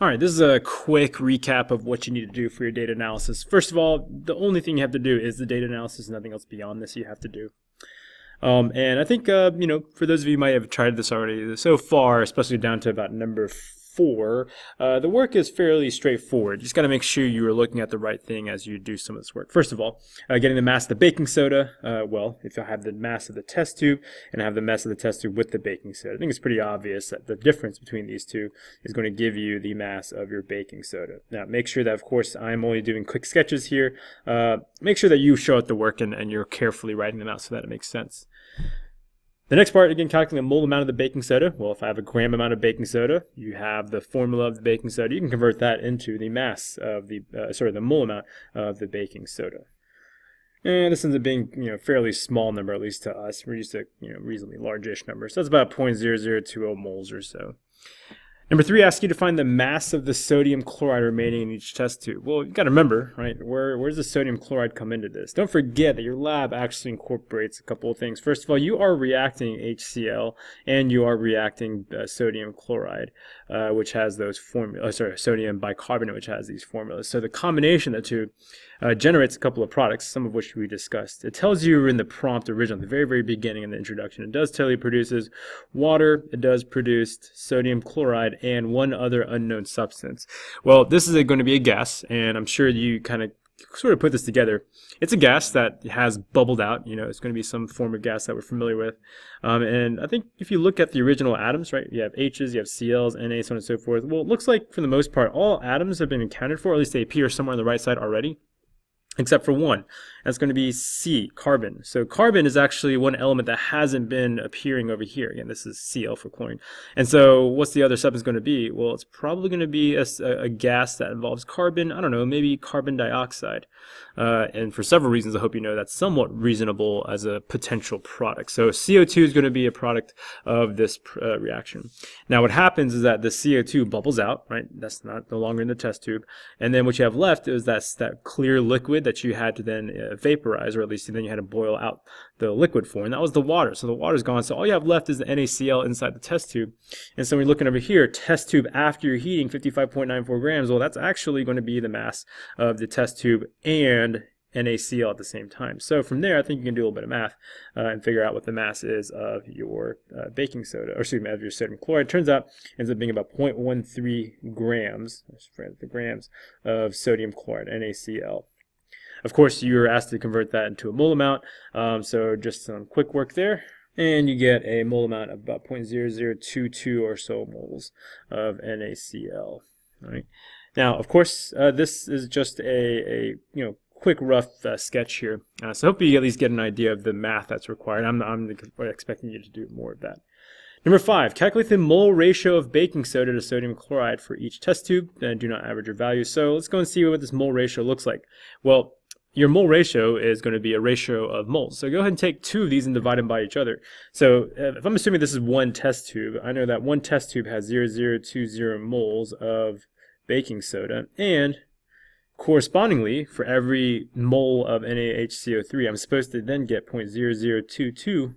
All right, this is a quick recap of what you need to do for your data analysis. First of all, the only thing you have to do is the data analysis. Nothing else beyond this you have to do. And I think, for those of you who might have tried this already so far, especially down to about number 4, the work is fairly straightforward. You just got to make sure you are looking at the right thing as you do some of this work. First of all, getting the mass of the baking soda. Well, if I have the mass of the test tube and I have the mass of the test tube with the baking soda, I think it's pretty obvious that the difference between these two is going to give you the mass of your baking soda. Now, make sure that, of course, I'm only doing quick sketches here. Make sure that you show out the work and you're carefully writing them out so that it makes sense. The next part, again, calculating the mole amount of the baking soda. Well, if I have a gram amount of baking soda, you have the formula of the baking soda. You can convert that into the mass of the mole amount of the baking soda. And this ends up being, a fairly small number, at least to us. We're used to, reasonably large-ish number. So that's about 0.0020 moles or so. Number 3 asks you to find the mass of the sodium chloride remaining in each test tube. Well, you've got to remember, right, where does the sodium chloride come into this? Don't forget that your lab actually incorporates a couple of things. First of all, you are reacting HCl and you are reacting sodium chloride, which has those formulas, sodium bicarbonate, which has these formulas. So the combination of the two generates a couple of products, some of which we discussed. It tells you in the prompt originally, the very, very beginning in the introduction, it does tell you it produces water, it does produce sodium chloride, and one other unknown substance. Well, this is going to be a gas, and I'm sure you kind of sort of put this together. It's a gas that has bubbled out. It's going to be some form of gas that we're familiar with. And I think if you look at the original atoms, right, you have H's, you have Cl's, Na, so on and so forth. Well, it looks like for the most part, all atoms have been accounted for, or at least they appear somewhere on the right side already, except for one. That's going to be C, carbon. So carbon is actually one element that hasn't been appearing over here. Again, this is Cl for chlorine. And so what's the other substance going to be? Well, it's probably going to be a gas that involves carbon. I don't know, maybe carbon dioxide. And for several reasons, I hope you know that's somewhat reasonable as a potential product. So CO2 is going to be a product of this reaction. Now what happens is that the CO2 bubbles out, right? That's no longer in the test tube. And then what you have left is that clear liquid that you had to then vaporize, or at least then you had to boil out the liquid for, and that was the water. So the water's gone, so all you have left is the NaCl inside the test tube. And so we're looking over here, test tube after you're heating 55.94 grams. Well, that's actually going to be the mass of the test tube and NaCl at the same time. So from there, I think you can do a little bit of math and figure out what the mass is of your baking soda, or excuse me, of your sodium chloride. Turns out it ends up being about 0.13 grams, the grams of sodium chloride, NaCl. Of course, you're asked to convert that into a mole amount, so just some quick work there. And you get a mole amount of about 0.0022 or so moles of NaCl. All right. Now, of course, this is just a quick rough sketch here. So I hope you at least get an idea of the math that's required. I'm expecting you to do more of that. Number 5, calculate the mole ratio of baking soda to sodium chloride for each test tube, and do not average your values. So let's go and see what this mole ratio looks like. Well, your mole ratio is going to be a ratio of moles. So go ahead and take 2 of these and divide them by each other. So if I'm assuming this is one test tube, I know that one test tube has 0.0020 moles of baking soda, and correspondingly, for every mole of NaHCO3, I'm supposed to then get 0.0022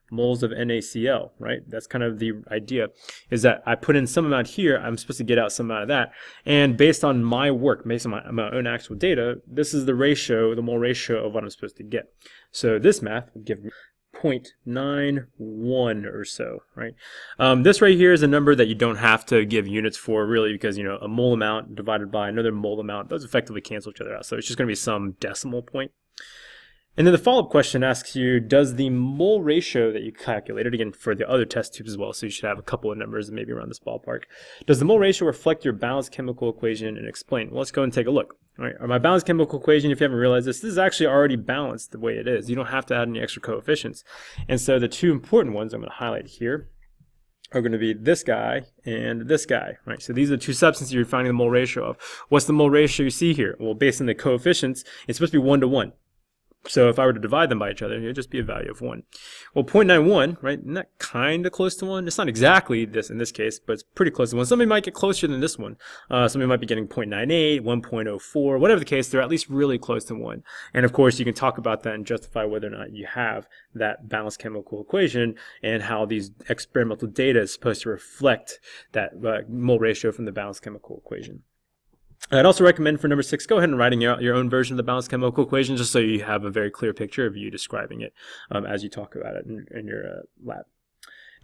moles of NaCl, right? That's kind of the idea, is that I put in some amount here, I'm supposed to get out some amount of that, and based on my work, based on my own actual data, this is the ratio, the mole ratio of what I'm supposed to get. So this math would give me 0.91 or so, right? This right here is a number that you don't have to give units for, really, because a mole amount divided by another mole amount, those effectively cancel each other out. So it's just going to be some decimal point. And then the follow-up question asks you, does the mole ratio that you calculated, again for the other test tubes as well, so you should have a couple of numbers maybe around this ballpark, does the mole ratio reflect your balanced chemical equation, and explain? Well, let's go and take a look. All right, my balanced chemical equation, if you haven't realized this is actually already balanced the way it is. You don't have to add any extra coefficients. And so the 2 important ones I'm going to highlight here are going to be this guy and this guy, right? So these are the 2 substances you're finding the mole ratio of. What's the mole ratio you see here? Well, based on the coefficients, it's supposed to be 1 to 1. So if I were to divide them by each other, it would just be a value of 1. Well, 0.91, right, isn't that kind of close to 1? It's not exactly this in this case, but it's pretty close to 1. Somebody might get closer than this one. Somebody might be getting 0.98, 1.04, whatever the case, they're at least really close to 1. And of course, you can talk about that and justify whether or not you have that balanced chemical equation and how these experimental data is supposed to reflect that mole ratio from the balanced chemical equation. I'd also recommend for number 6, go ahead and writing out your own version of the balanced chemical equation just so you have a very clear picture of you describing it as you talk about it in your lab.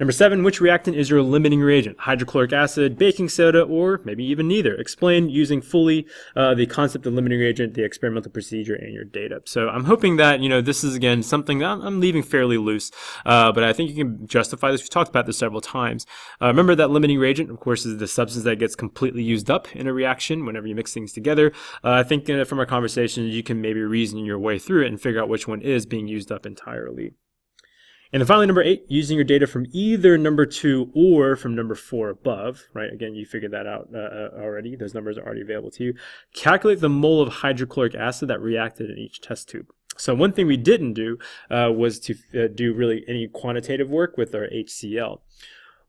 Number 7, which reactant is your limiting reagent? Hydrochloric acid, baking soda, or maybe even neither. Explain using fully the concept of limiting reagent, the experimental procedure, and your data. So I'm hoping that, this is, again, something that I'm leaving fairly loose, but I think you can justify this. We've talked about this several times. Remember that limiting reagent, of course, is the substance that gets completely used up in a reaction whenever you mix things together. I think from our conversation, you can maybe reason your way through it and figure out which one is being used up entirely. And then finally, number 8, using your data from either number 2 or from number 4 above, right? Again, you figured that out already. Those numbers are already available to you. Calculate the mole of hydrochloric acid that reacted in each test tube. So one thing we didn't do was to do really any quantitative work with our HCl.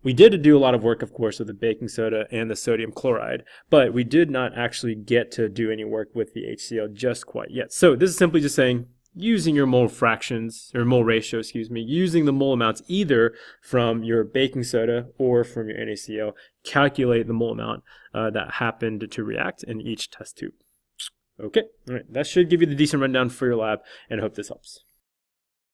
We did do a lot of work, of course, with the baking soda and the sodium chloride, but we did not actually get to do any work with the HCl just quite yet. So this is simply just saying, using your mole fractions, or mole ratio, using the mole amounts either from your baking soda or from your NaCl, calculate the mole amount that happened to react in each test tube. Okay, all right, that should give you the decent rundown for your lab, and I hope this helps.